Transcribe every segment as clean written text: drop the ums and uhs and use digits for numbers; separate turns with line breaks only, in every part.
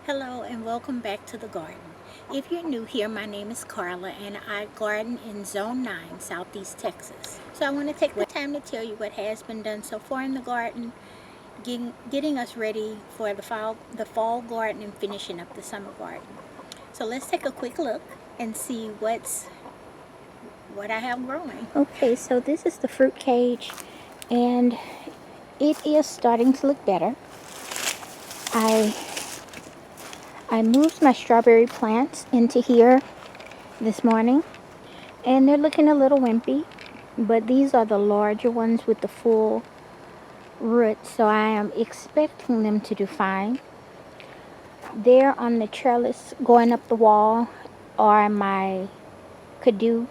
Hello and welcome back to the garden. If you're new here, my name is Karla and I garden in Zone 9, Southeast Texas. So I want to take the time to tell you what has been done so far in the garden, getting us ready for the fall garden and finishing up the summer garden. So let's take a quick look and see what I have growing. Okay, so this is the fruit cage and it is starting to look better. I moved my strawberry plants into here this morning and they're looking a little wimpy, but these are the larger ones with the full root, so I am expecting them to do fine. There on the trellis going up the wall are my kadu.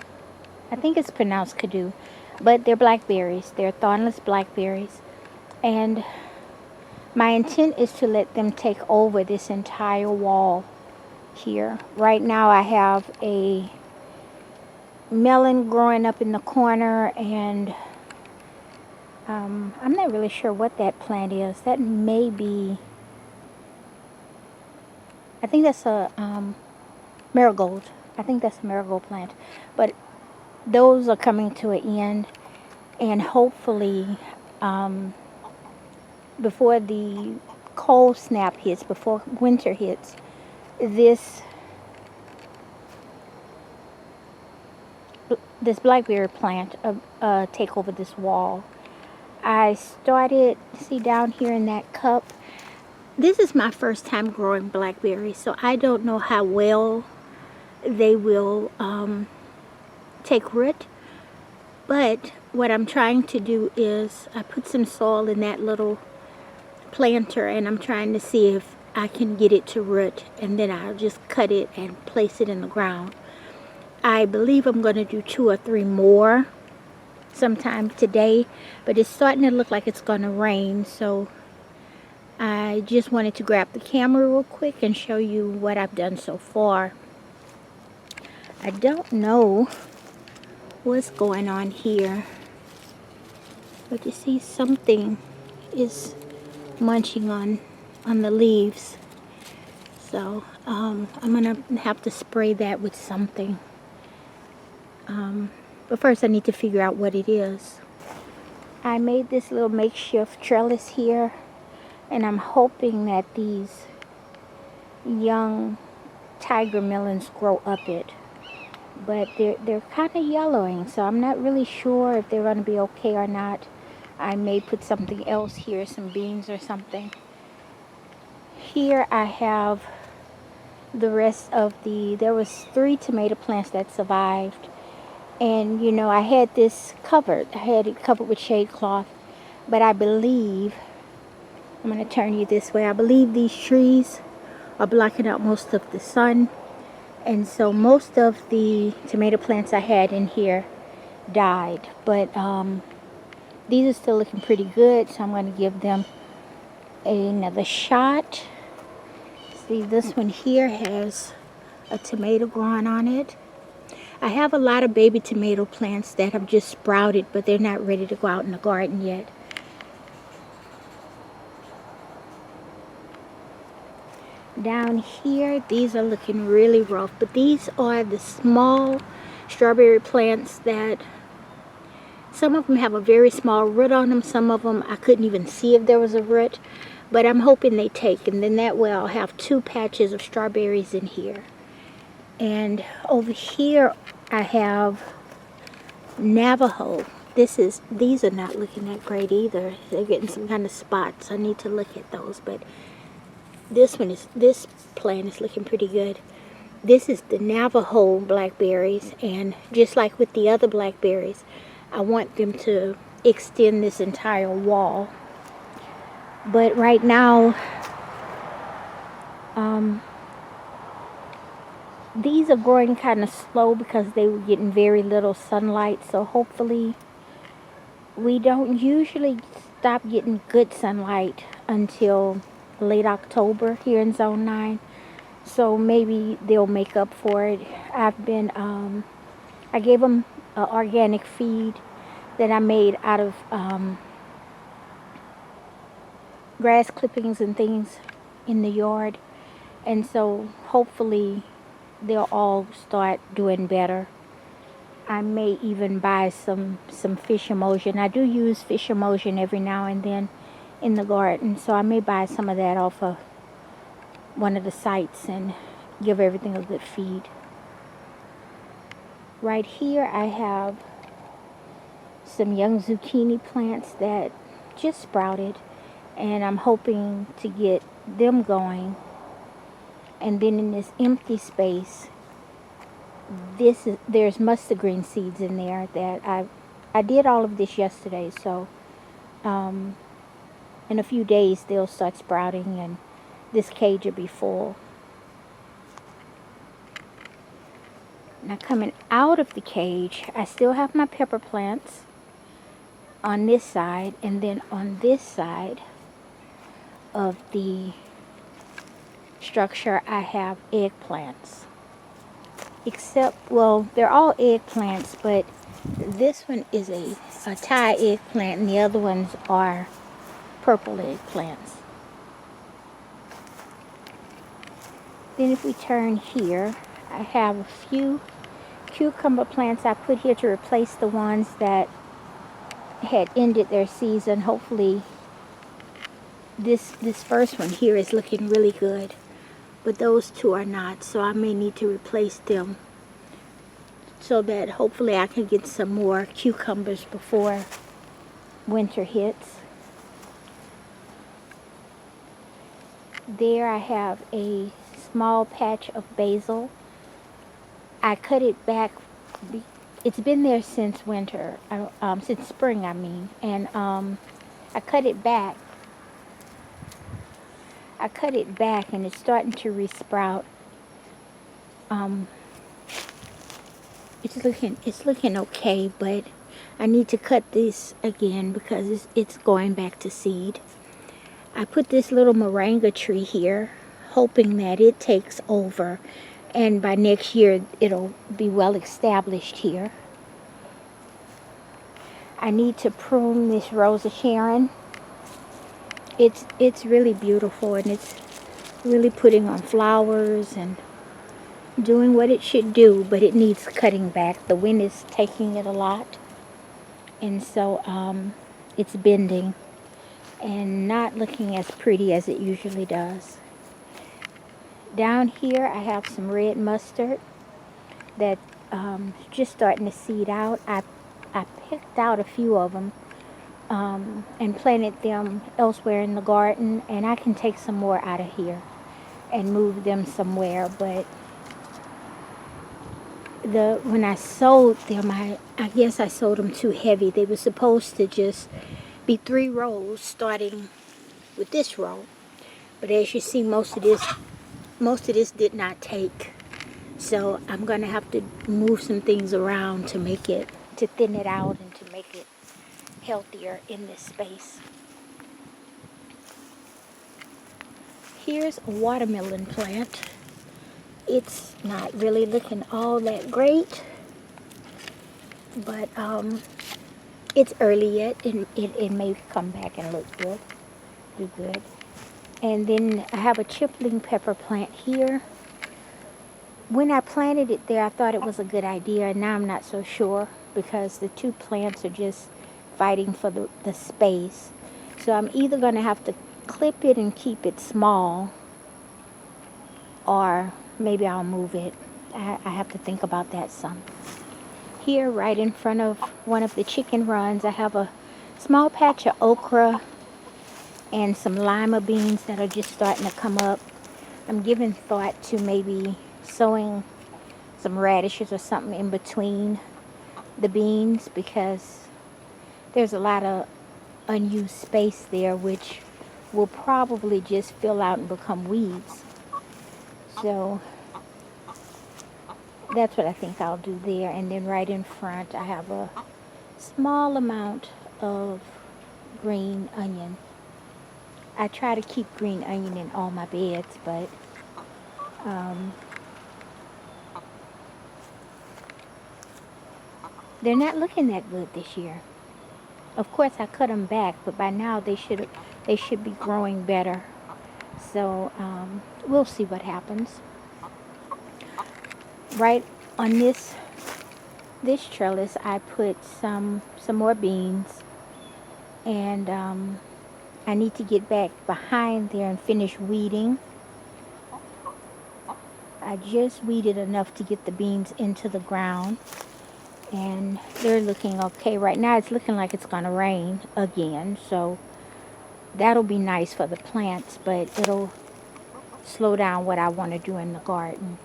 I think it's pronounced kadu, but they're blackberries. They're thornless blackberries, and my intent is to let them take over this entire wall here. Right now I have a melon growing up in the corner, and I'm not really sure what that plant is. That may be, I think that's a marigold. I think that's a marigold plant. But those are coming to an end, and hopefully before the cold snap hits, before winter hits, this blackberry plant take over this wall. I started, see down here in that cup, this is my first time growing blackberries, so I don't know how well they will take root. But what I'm trying to do is I put some soil in that little planter and I'm trying to see if I can get it to root, and then I'll just cut it and place it in the ground. I believe I'm going to do 2 or 3 more sometime today, but it's starting to look like it's going to rain, so I just wanted to grab the camera real quick and show you what I've done so far. I don't know what's going on here, but you see something is munching on the leaves, so I'm gonna have to spray that with something, but first I need to figure out what it is. I made this little makeshift trellis here, and I'm hoping that these young tiger melons grow up it, but they're kind of yellowing, so I'm not really sure if they're going to be okay or not. I may put something else here, some beans or something. Here I have the rest of there was 3 tomato plants that survived, and you know, I had this covered. I had it covered with shade cloth, but I believe, I'm going to turn you this way, I believe these trees are blocking out most of the sun, and so most of the tomato plants I had in here died, but these are still looking pretty good, so I'm going to give them another shot. See, this one here has a tomato growing on it. I have a lot of baby tomato plants that have just sprouted, but they're not ready to go out in the garden yet. Down here, these are looking really rough, but these are the small strawberry plants that some of them have a very small root on them. Some of them I couldn't even see if there was a root, but I'm hoping they take, and then that way I'll have 2 patches of strawberries in here. And over here I have Navajo. These are not looking that great either. They're getting some kind of spots. I need to look at those, but this plant is looking pretty good. This is the Navajo blackberries, and just like with the other blackberries, I want them to extend this entire wall. But right now, these are growing kind of slow because they were getting very little sunlight, so hopefully we don't usually stop getting good sunlight until late October here in Zone 9, so maybe they'll make up for it. I've been I gave them an organic feed that I made out of grass clippings and things in the yard, And so hopefully they'll all start doing better. I may even buy some fish emulsion. I do use fish emulsion every now and then in the garden, so I may buy some of that off of one of the sites and give everything a good feed. Right here I have some young zucchini plants that just sprouted, and I'm hoping to get them going. And then in this empty space, there's mustard green seeds in there that I did all of this yesterday, so in a few days they'll start sprouting and this cage will be full. Now coming out of the cage, I still have my pepper plants on this side, and then on this side of the structure I have eggplants. Except, well, they're all eggplants, but this one is a Thai eggplant and the other ones are purple eggplants. Then if we turn here, I have a few cucumber plants I put here to replace the ones that had ended their season. Hopefully this first one here is looking really good, but those two are not, so I may need to replace them so that hopefully I can get some more cucumbers before winter hits. There I have a small patch of basil. I cut it back. It's been there since winter, since spring I mean, and I cut it back. And it's starting to resprout. It's looking okay, but I need to cut this again because it's going back to seed. I put this little moringa tree here, hoping that it takes over, and by next year it'll be well established here. I need to prune this Rose of Sharon. It's really beautiful, and it's really putting on flowers and doing what it should do, but it needs cutting back. The wind is taking it a lot, and so it's bending and not looking as pretty as it usually does. Down here I have some red mustard that just starting to seed out. I picked out a few of them and planted them elsewhere in the garden, and I can take some more out of here and move them somewhere. But when I sowed them, I guess I sowed them too heavy. They were supposed to just be 3 rows starting with this row, but as you see, most of this did not take, so I'm gonna have to move some things around to thin it out and to make it healthier in this space. Here's a watermelon plant. It's not really looking all that great, but it's early yet, and it may come back and do good. And then I have a chippling pepper plant here. When I planted it there, I thought it was a good idea, and now I'm not so sure because the 2 plants are just fighting for the space. So I'm either going to have to clip it and keep it small, or maybe I'll move it. I have to think about that some. Here, right in front of one of the chicken runs, I have a small patch of okra and some lima beans that are just starting to come up. I'm giving thought to maybe sowing some radishes or something in between the beans because there's a lot of unused space there, which will probably just fill out and become weeds. So that's what I think I'll do there. And then right in front I have a small amount of green onion. I try to keep green onion in all my beds, but they're not looking that good this year. Of course I cut them back, but by now they should be growing better. So we'll see what happens. Right on this trellis, I put some more beans, and I need to get back behind there and finish weeding. I just weeded enough to get the beans into the ground, and they're looking okay. Right now it's looking like it's gonna rain again, so that'll be nice for the plants, but it'll slow down what I want to do in the garden.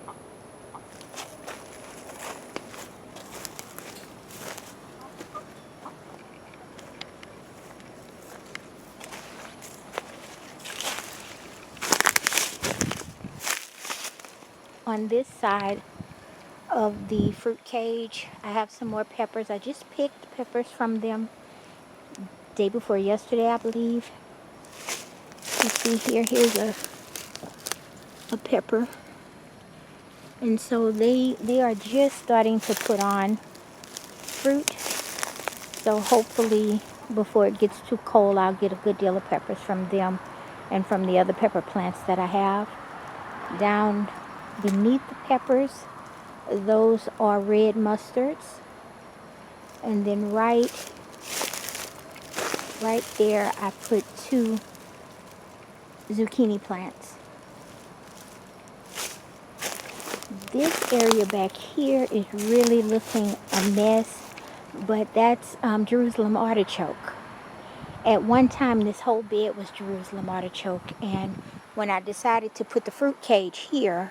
On this side of the fruit cage, I have some more peppers. I just picked peppers from them day before yesterday, I believe. You see here, here's a pepper. And so they are just starting to put on fruit. So hopefully before it gets too cold, I'll get a good deal of peppers from them and from the other pepper plants that I have. Down beneath the peppers, those are red mustards. And then right there, I put 2 zucchini plants. This area back here is really looking a mess, but that's Jerusalem artichoke. At one time, this whole bed was Jerusalem artichoke, and when I decided to put the fruit cage here,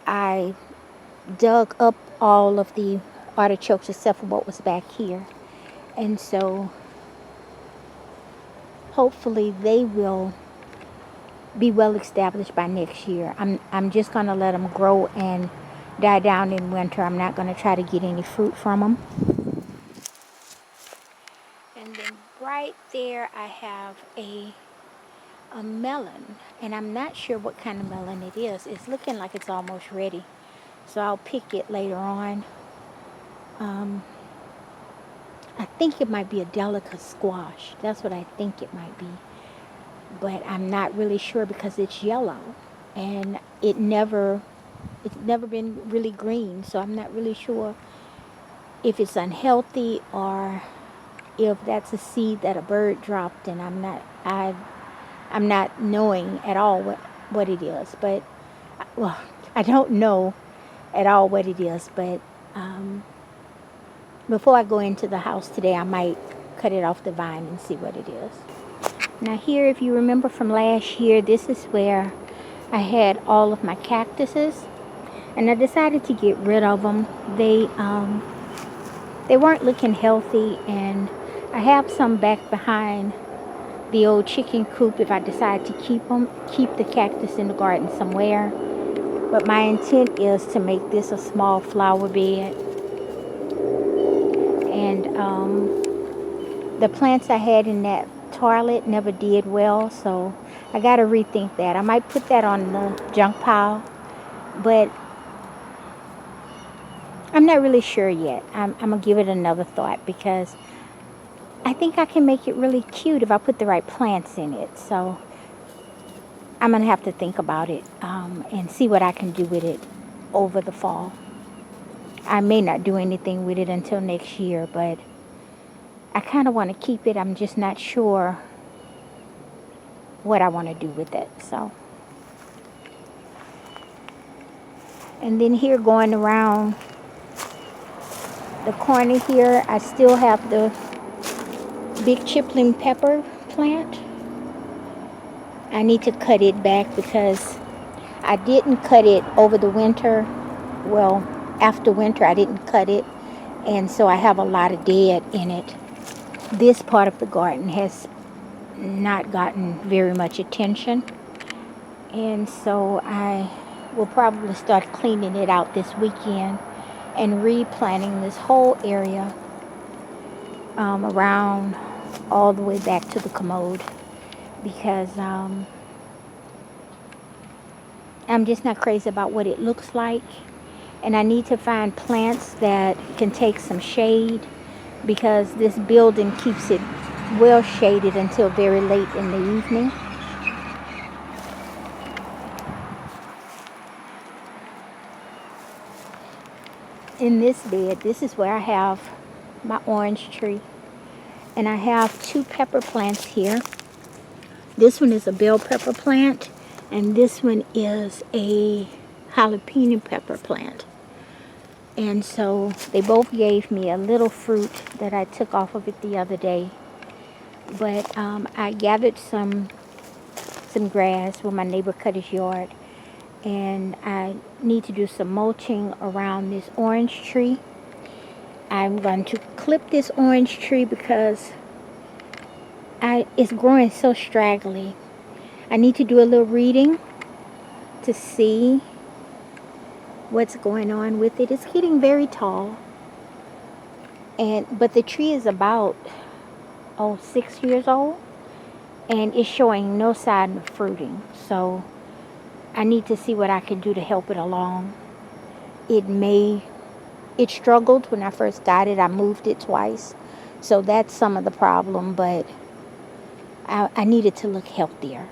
I dug up all of the artichokes except for what was back here. And so hopefully they will be well established by next year. I'm just going to let them grow and die down in winter. I'm not going to try to get any fruit from them. And then right there I have a melon, and I'm not sure what kind of melon it is. It's looking like it's almost ready, so I'll pick it later on. I think it might be a delicate squash. That's what I think it might be, but I'm not really sure because it's yellow, and it's never been really green, so I'm not really sure if it's unhealthy or if that's a seed that a bird dropped, and I'm not knowing at all what it is. But well, I don't know at all what it is, but before I go into the house today, I might cut it off the vine and see what it is. Now here, if you remember from last year, this is where I had all of my cactuses, and I decided to get rid of them. They weren't looking healthy, and I have some back behind the old chicken coop if I decide to keep the cactus in the garden somewhere. But my intent is to make this a small flower bed. And the plants I had in that toilet never did well, so I got to rethink that. I might put that on the junk pile, but I'm not really sure yet. I'm going to give it another thought, because I think I can make it really cute if I put the right plants in it. So I'm going to have to think about it and see what I can do with it over the fall. I may not do anything with it until next year, but I kind of want to keep it. I'm just not sure what I want to do with it. So, and then here, going around the corner here, I still have the big chickling pepper plant. I need to cut it back because I didn't cut it over the winter. Well, after winter I didn't cut it, and so I have a lot of dead in it. This part of the garden has not gotten very much attention, and so I will probably start cleaning it out this weekend and replanting this whole area around all the way back to the commode, because I'm just not crazy about what it looks like, and I need to find plants that can take some shade, because this building keeps it well shaded until very late in the evening. in this bed, this is where I have my orange tree. And I have 2 pepper plants here. This one is a bell pepper plant, and this one is a jalapeno pepper plant. And so they both gave me a little fruit that I took off of it the other day. But I gathered some grass where my neighbor cut his yard, and I need to do some mulching around this orange tree. I'm going to clip this orange tree because it's growing so straggly. I need to do a little reading to see what's going on with it. It's getting very tall, but the tree is about 6 years old, and it's showing no sign of fruiting. So I need to see what I can do to help it along. It struggled when I first got it. I moved it twice, so that's some of the problem, but I need it to look healthier.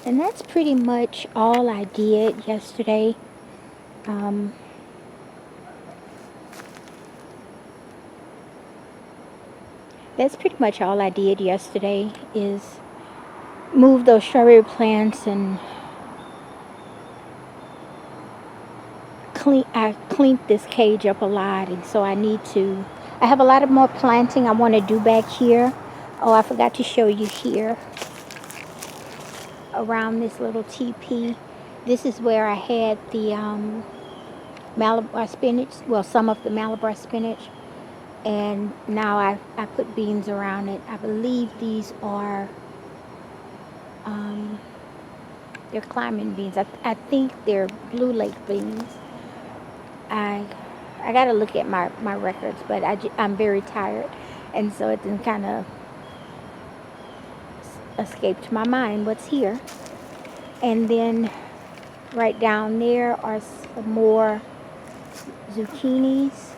And that's pretty much all I did yesterday. That's pretty much all I did yesterday is move those strawberry plants and I cleaned this cage up a lot, and so I have a lot of more planting I want to do back here. Oh, I forgot to show you here around this little teepee. This is where I had the Malabar spinach, well, some of the Malabar spinach, and now I put beans around it. I believe these are they're climbing beans. I think they're Blue Lake beans. I gotta look at my records, but I'm very tired, and so it then kind of escaped my mind what's here. And then right down there are some more zucchinis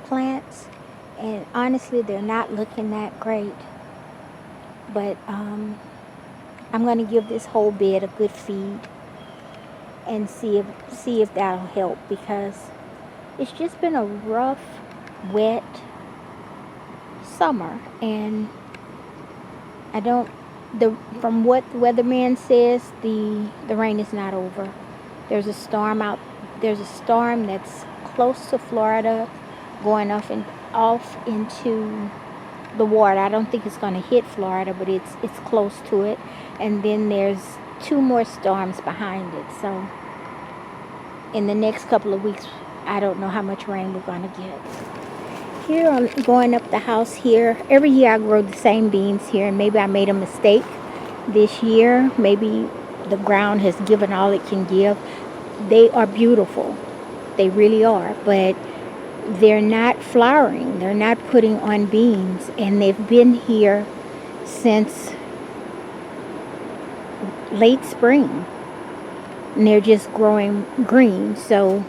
plants, and honestly they're not looking that great, but I'm going to give this whole bed a good feed and see if that'll help, because it's just been a rough, wet summer, and from what the weatherman says, the rain is not over. There's a storm that's close to Florida, going off into the water. I don't think it's going to hit Florida, but it's close to it. And then there's 2 more storms behind it. So in the next couple of weeks, I don't know how much rain we're going to get. Here I'm going up the house here. Every year I grow the same beans here, and maybe I made a mistake this year. Maybe the ground has given all it can give. They are beautiful. They really are, but they're not flowering. They're not putting on beans, and they've been here since late spring, and they're just growing green. So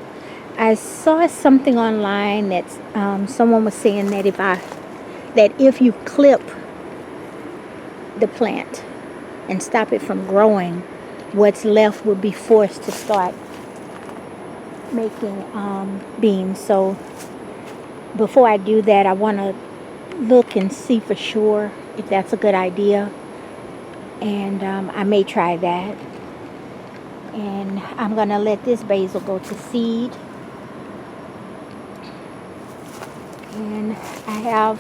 I saw something online that someone was saying that if you clip the plant and stop it from growing, what's left would be forced to start making beans. So before I do that, I want to look and see for sure if that's a good idea, and I may try that. And I'm going to let this basil go to seed. And I have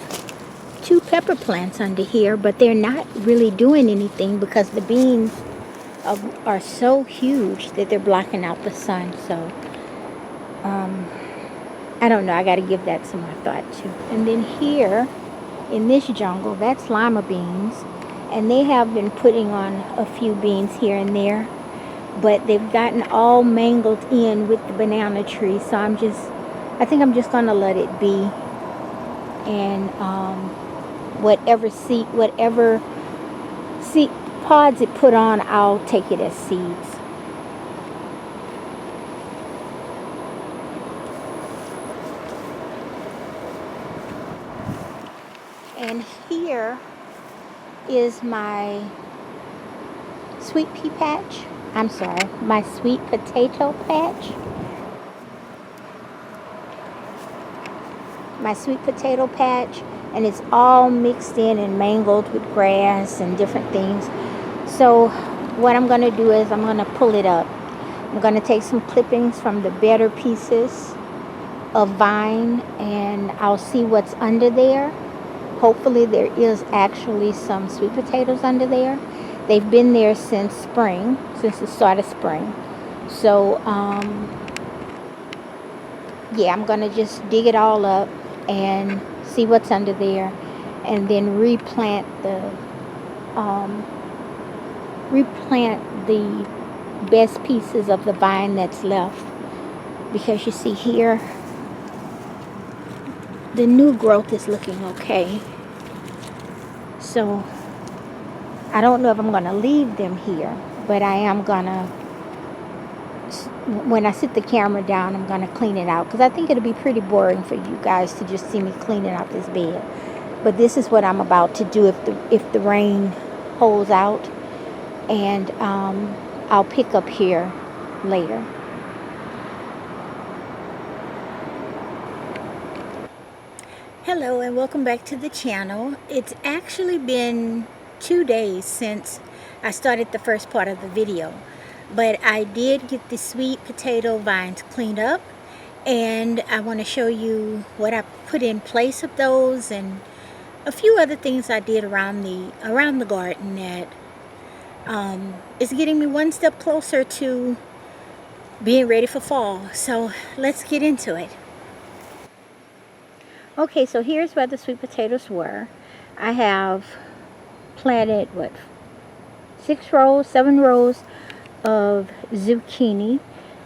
2 pepper plants under here, but they're not really doing anything because the beans are so huge that they're blocking out the sun. So I don't know. I got to give that some more thought too. And then here in this jungle, that's lima beans, and they have been putting on a few beans here and there, but they've gotten all mangled in with the banana tree. So I think I'm just going to let it be. And whatever seed pods it put on, I'll take it as seeds. And here is my sweet pea patch. I'm sorry, my sweet potato patch. My sweet potato patch, and it's all mixed in and mangled with grass and different things. So what I'm going to do is I'm going to pull it up. I'm going to take some clippings from the better pieces of vine, and I'll see what's under there. Hopefully there is actually some sweet potatoes under there. They've been there since spring, since the start of spring. So yeah, I'm gonna just dig it all up and see what's under there, and then replant the best pieces of the vine that's left, because you see here the new growth is looking okay. So I don't know if I'm gonna leave them here, but I am gonna, when I sit the camera down, I'm gonna clean it out, because I think it'll be pretty boring for you guys to just see me cleaning out this bed. But this is what I'm about to do if the rain holds out, and I'll pick up here later. Hello and welcome back to the channel. It's actually been 2 days since I started the first part of the video, but I did get the sweet potato vines cleaned up, and I want to show you what I put in place of those and a few other things I did around the garden that is getting me one step closer to being ready for fall. So let's get into it. Okay, so here's where the sweet potatoes were. I have planted, 7 rows of zucchini,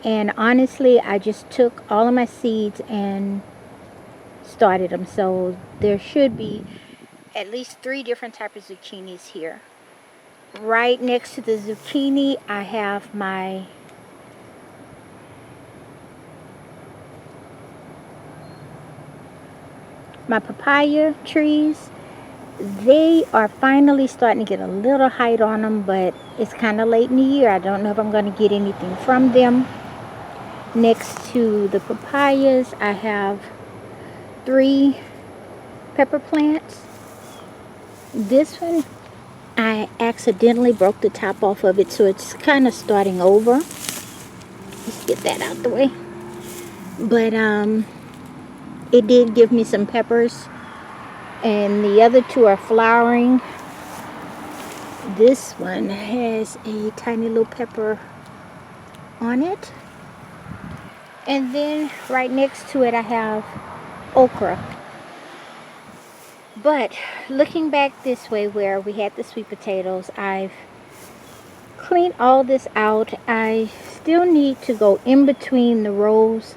and honestly I just took all of my seeds and started them. So there should be at least 3 different types of zucchinis here. Right next to the zucchini I have my papaya trees. They are finally starting to get a little height on them, but it's kind of late in the year. I don't know if I'm going to get anything from them. Next to the papayas I have 3 pepper plants. This one I accidentally broke the top off of it, so it's kind of starting over. Let's get that out the way. But it did give me some peppers, and the other 2 are flowering. This one has a tiny little pepper on it, and then right next to it I have okra. But looking back this way where we had the sweet potatoes, I've cleaned all this out. I still need to go in between the rows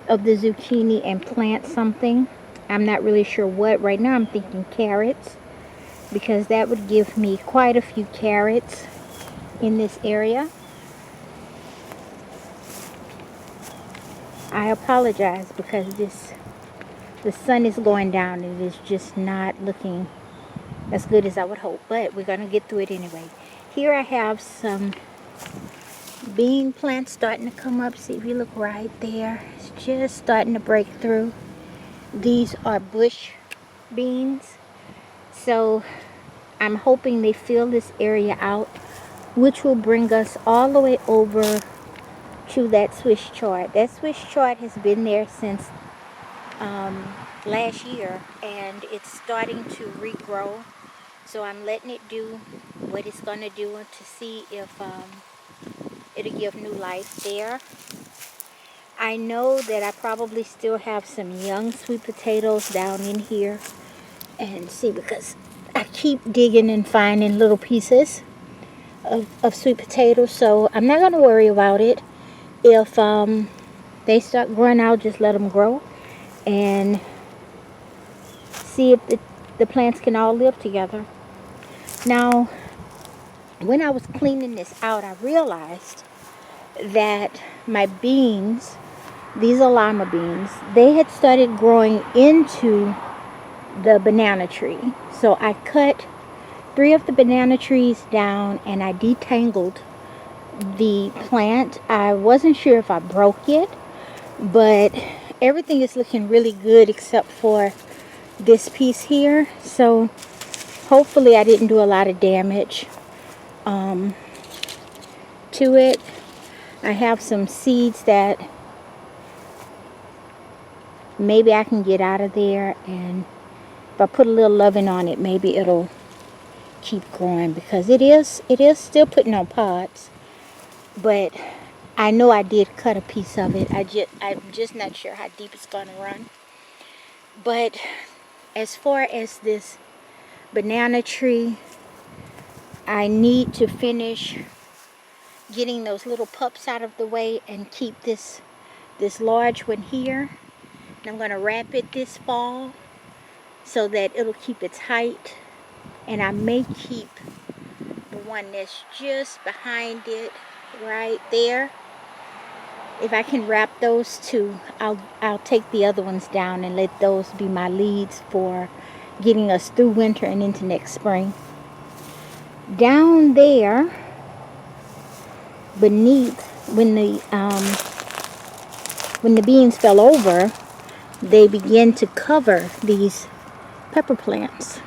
of the zucchini and plant something. I'm not really sure what. Right now I'm thinking carrots, because that would give me quite a few carrots in this area. I apologize because the sun is going down and it is just not looking as good as I would hope, but we're gonna get through it anyway. Here I have some bean plants starting to come up. See if you look right there, it's just starting to break through. These are bush beans, so I'm hoping they fill this area out, which will bring us all the way over to that Swiss chard. That Swiss chard has been there since last year, and it's starting to regrow. So I'm letting it do what it's gonna do to see if it'll give new life there. I know that I probably still have some young sweet potatoes down in here, and see, because I keep digging and finding little pieces of sweet potatoes, so I'm not gonna worry about it. If they start growing out, just let them grow and see if the plants can all live together. Now, when I was cleaning this out, I realized that my beans, these are lima beans, they had started growing into the banana tree. So I cut 3 of the banana trees down, and I detangled the plant. I wasn't sure if I broke it, but everything is looking really good except for this piece here. So hopefully I didn't do a lot of damage to it. I have some seeds that maybe I can get out of there, and if I put a little loving on it, maybe it'll keep growing, because it is still putting on pods. But I know I did cut a piece of it. I'm just not sure how deep it's going to run. But as far as this banana tree, I need to finish getting those little pups out of the way and keep this large one here. And I'm going to wrap it this fall so that it'll keep its height. And I may keep the one that's just behind it right there. If I can wrap those two, I'll take the other ones down and let those be my leads for getting us through winter and into next spring. Down there beneath, when the beans fell over, they began to cover these pepper plants.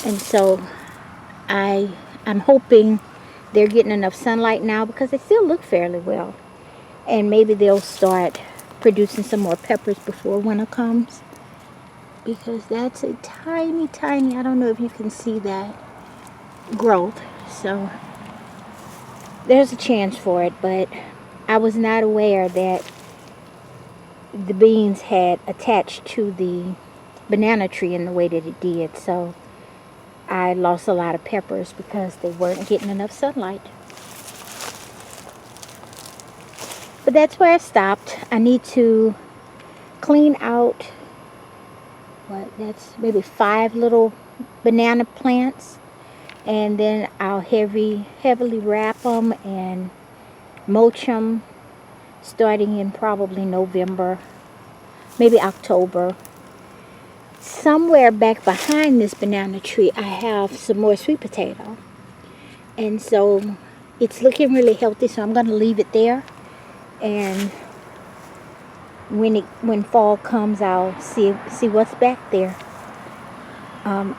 And so I'm hoping they're getting enough sunlight now, because they still look fairly well. And maybe they'll start producing some more peppers before winter comes, because that's a tiny, I don't know if you can see that growth. So there's a chance for it, but I was not aware that the beans had attached to the banana tree in the way that it did. So I lost a lot of peppers because they weren't getting enough sunlight. But that's where I stopped. I need to clean out, that's maybe 5 little banana plants. And then I'll heavily wrap them and mulch them starting in probably November, maybe October. Somewhere back behind this banana tree, I have some more sweet potato. And so it's looking really healthy, so I'm going to leave it there. And when fall comes, I'll see what's back there.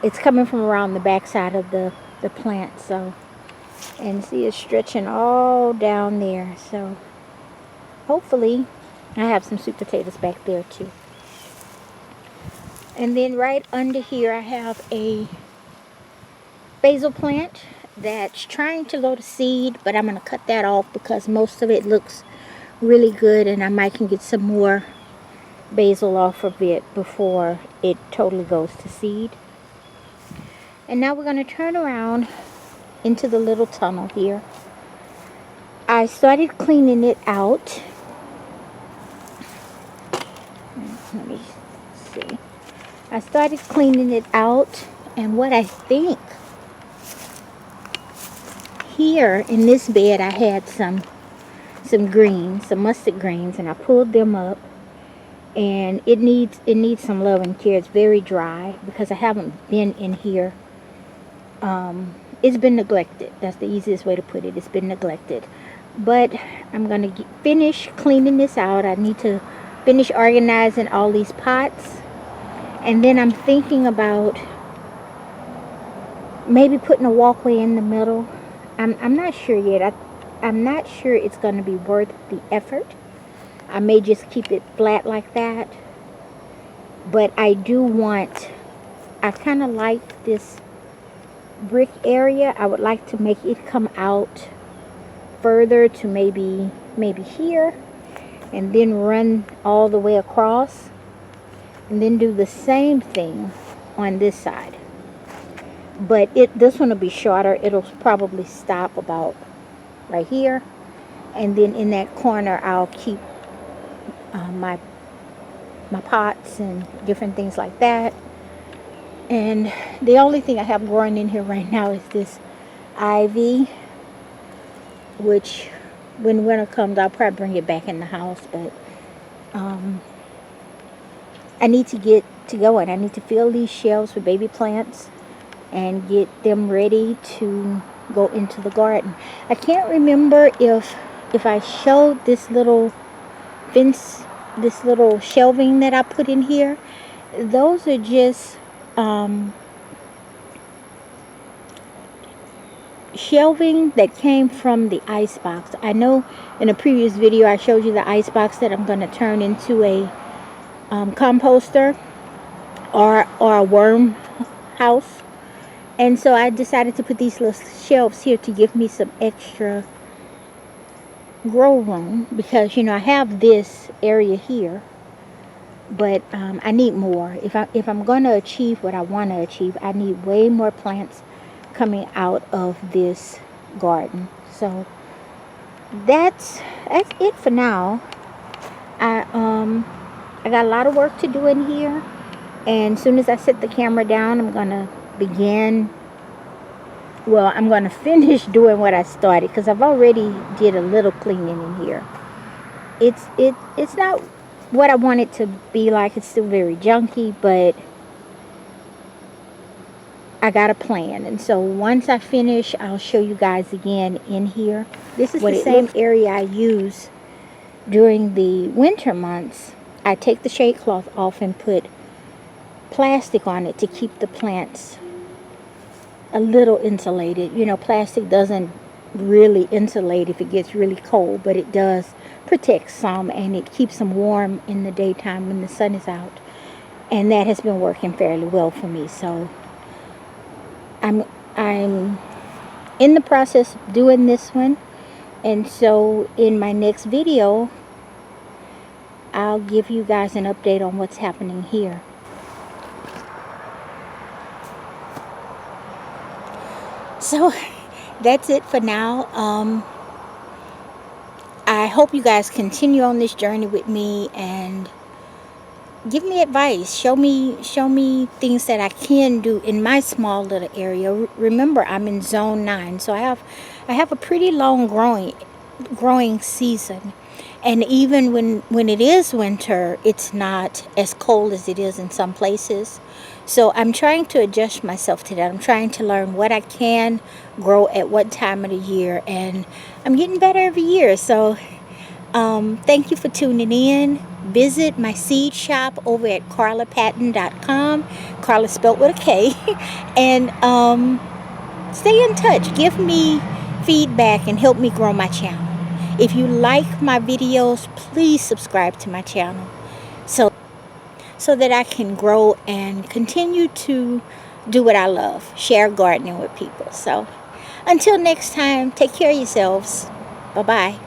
It's coming from around the back side of the plant, so, and see, it's stretching all down there. So hopefully I have some sweet potatoes back there too. And then right under here I have a basil plant that's trying to go to seed, but I'm going to cut that off because most of it looks really good, and I might can get some more basil off of it before it totally goes to seed. And now we're going to turn around into the little tunnel here. I started cleaning it out. Let me see. I started cleaning it out, and what I think, here in this bed I had some greens, some mustard greens, and I pulled them up, and it needs some love and care. It's very dry because I haven't been in here. It's been neglected. That's the easiest way to put it. It's been neglected. But I'm going to finish cleaning this out. I need to finish organizing all these pots. And then I'm thinking about maybe putting a walkway in the middle. I'm not sure yet. I'm not sure it's going to be worth the effort. I may just keep it flat like that. But I kind of like this brick area. I would like to make it come out further to maybe here, and then run all the way across, and then do the same thing on this side. But this one will be shorter. It'll probably stop about right here, and then in that corner I'll keep my pots and different things like that. And the only thing I have growing in here right now is this ivy, which when winter comes I'll probably bring it back in the house. But I need to get to going. I need to fill these shelves with baby plants. and get them ready to go into the garden. I can't remember if I showed this little fence, this little shelving that I put in here. Those are just shelving that came from the ice box. I know in a previous video I showed you the ice box that I'm going to turn into a composter or a worm house. And so I decided to put these little shelves here to give me some extra grow room, because I have this area here, but I need more. If I'm going to achieve what I want to achieve, I need way more plants coming out of this garden. So that's it for now. I got a lot of work to do in here, and as soon as I set the camera down, I'm gonna I'm gonna finish doing what I started, because I've already did a little cleaning in here. It's not what I want it to be like. It's still very junky, but I got a plan, and so once I finish, I'll show you guys again in here. This is the same area I use during the winter months. I take the shade cloth off and put plastic on it to keep the plants a little insulated. Plastic doesn't really insulate if it gets really cold, but it does protect some, and it keeps them warm in the daytime when the sun is out, and that has been working fairly well for me. So I'm in the process of doing this one, and so in my next video I'll give you guys an update on what's happening here. So that's it for now. I hope you guys continue on this journey with me and give me advice. Show me things that I can do in my small little area. Remember, I'm in zone 9, so I have a pretty long growing season. And even when it is winter, it's not as cold as it is in some places. So I'm trying to adjust myself to that. I'm trying to learn what I can grow at what time of the year, and I'm getting better every year. So thank you for tuning in. Visit my seed shop over at karlapatton.com. Karla spelled with a K. And stay in touch. Give me feedback and help me grow my channel. If you like my videos, please subscribe to my channel so that I can grow and continue to do what I love, share gardening with people. So until next time, take care of yourselves. Bye-bye.